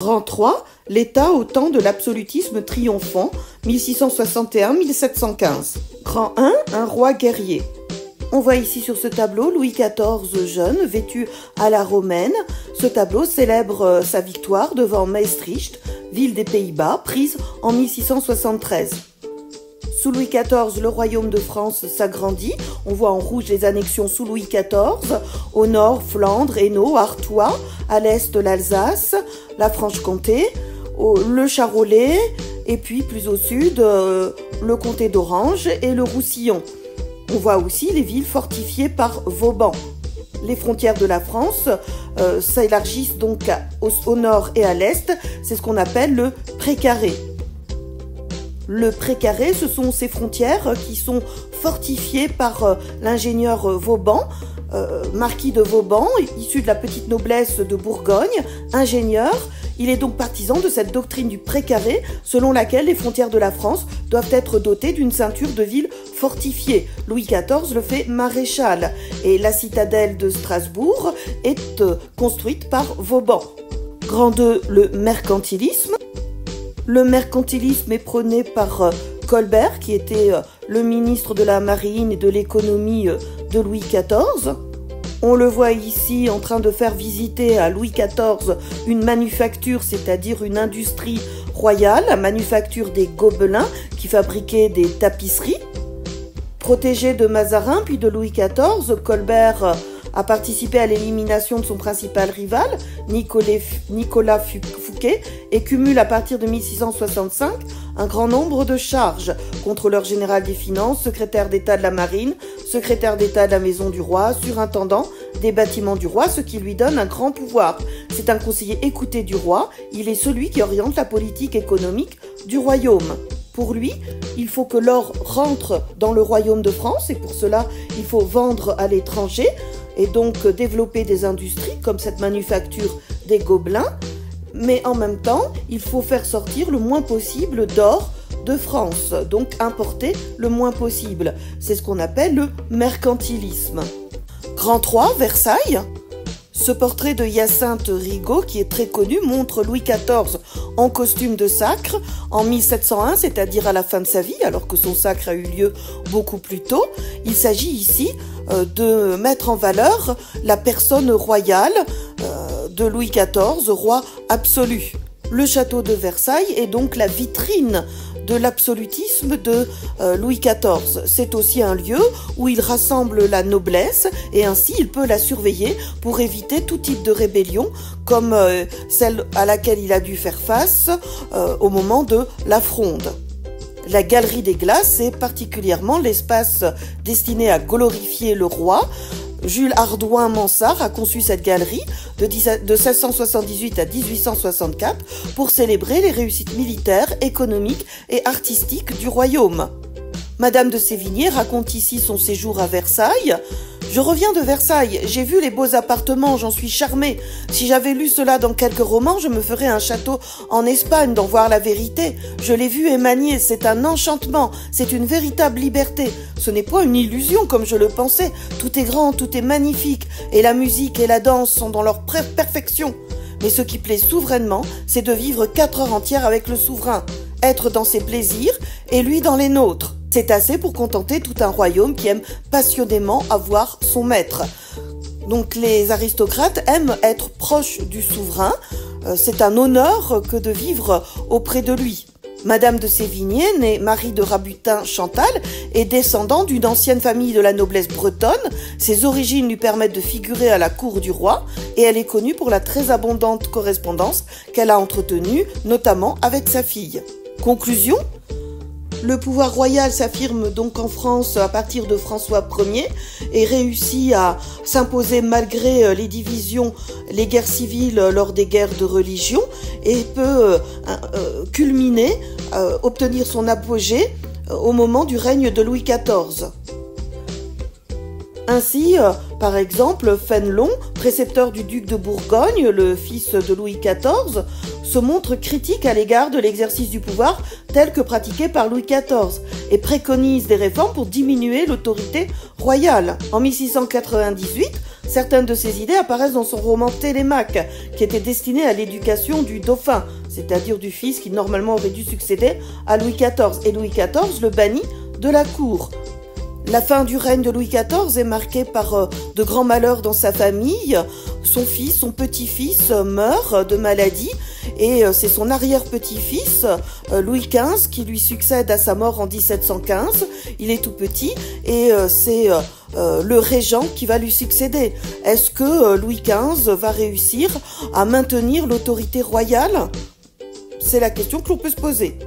Rang 3, l'État au temps de l'absolutisme triomphant, 1661-1715. Rang 1, un roi guerrier. On voit ici sur ce tableau Louis XIV jeune, vêtu à la romaine. Ce tableau célèbre sa victoire devant Maastricht, ville des Pays-Bas, prise en 1673. Sous Louis XIV, le royaume de France s'agrandit. On voit en rouge les annexions sous Louis XIV. Au nord, Flandre, Hainaut, Artois. À l'est, l'Alsace, la Franche-Comté, le Charolais. Et puis, plus au sud, le comté d'Orange et le Roussillon. On voit aussi les villes fortifiées par Vauban. Les frontières de la France s'élargissent donc au nord et à l'est. C'est ce qu'on appelle le précaré. Le précaré, ce sont ces frontières qui sont fortifiées par l'ingénieur Vauban, marquis de Vauban, issu de la petite noblesse de Bourgogne, ingénieur. Il est donc partisan de cette doctrine du précaré, selon laquelle les frontières de la France doivent être dotées d'une ceinture de villes fortifiées. Louis XIV le fait maréchal, et la citadelle de Strasbourg est construite par Vauban. Grand 2, le mercantilisme. Le mercantilisme est prôné par Colbert, qui était le ministre de la Marine et de l'économie de Louis XIV. On le voit ici en train de faire visiter à Louis XIV une manufacture, c'est-à-dire une industrie royale, la manufacture des Gobelins, qui fabriquait des tapisseries. Protégé de Mazarin puis de Louis XIV, Colbert a participé à l'élimination de son principal rival, Nicolas Fouquet, et cumule à partir de 1665 un grand nombre de charges. Contrôleur général des finances, secrétaire d'État de la marine, secrétaire d'État de la maison du roi, surintendant des bâtiments du roi, ce qui lui donne un grand pouvoir. C'est un conseiller écouté du roi, il est celui qui oriente la politique économique du royaume. Pour lui, il faut que l'or rentre dans le royaume de France et pour cela, il faut vendre à l'étranger et donc développer des industries comme cette manufacture des Gobelins. Mais en même temps, il faut faire sortir le moins possible d'or de France, donc importer le moins possible. C'est ce qu'on appelle le mercantilisme. Grand 3, Versailles. Ce portrait de Hyacinthe Rigaud, qui est très connu, montre Louis XIV en costume de sacre en 1701, c'est-à-dire à la fin de sa vie, alors que son sacre a eu lieu beaucoup plus tôt. Il s'agit ici de mettre en valeur la personne royale de Louis XIV, roi absolu. Le château de Versailles est donc la vitrine de l'absolutisme de Louis XIV. C'est aussi un lieu où il rassemble la noblesse et ainsi il peut la surveiller pour éviter tout type de rébellion comme celle à laquelle il a dû faire face au moment de la Fronde. La Galerie des Glaces est particulièrement l'espace destiné à glorifier le roi. Jules Hardouin-Mansart a conçu cette galerie de 1678 à 1864 pour célébrer les réussites militaires, économiques et artistiques du royaume. Madame de Sévigné raconte ici son séjour à Versailles. « Je reviens de Versailles, j'ai vu les beaux appartements, j'en suis charmée. Si j'avais lu cela dans quelques romans, je me ferais un château en Espagne d'en voir la vérité. Je l'ai vu et manié, c'est un enchantement, c'est une véritable liberté. Ce n'est point une illusion comme je le pensais, tout est grand, tout est magnifique, et la musique et la danse sont dans leur perfection. Mais ce qui plaît souverainement, c'est de vivre 4 heures entières avec le souverain, être dans ses plaisirs et lui dans les nôtres. C'est assez pour contenter tout un royaume qui aime passionnément avoir son maître. Donc les aristocrates aiment être proches du souverain. C'est un honneur que de vivre auprès de lui. Madame de Sévigné, née Marie de Rabutin-Chantal, est descendante d'une ancienne famille de la noblesse bretonne. Ses origines lui permettent de figurer à la cour du roi et elle est connue pour la très abondante correspondance qu'elle a entretenue, notamment avec sa fille. Conclusion ? Le pouvoir royal s'affirme donc en France à partir de François Ier et réussit à s'imposer malgré les divisions, les guerres civiles lors des guerres de religion et peut culminer, obtenir son apogée au moment du règne de Louis XIV. Ainsi, par exemple, Fénelon, précepteur du duc de Bourgogne, le fils de Louis XIV, se montre critique à l'égard de l'exercice du pouvoir tel que pratiqué par Louis XIV et préconise des réformes pour diminuer l'autorité royale. En 1698, Certaines de ses idées apparaissent dans son roman Télémaque, qui était destiné à l'éducation du dauphin, c'est-à-dire du fils qui normalement aurait dû succéder à Louis XIV. Et Louis XIV le bannit de la cour. La fin du règne de Louis XIV est marquée par de grands malheurs dans sa famille. Son fils, son petit-fils meurt de maladie et c'est son arrière-petit-fils, Louis XV, qui lui succède à sa mort en 1715. Il est tout petit et c'est le régent qui va lui succéder. Est-ce que Louis XV va réussir à maintenir l'autorité royale ? C'est la question que l'on peut se poser.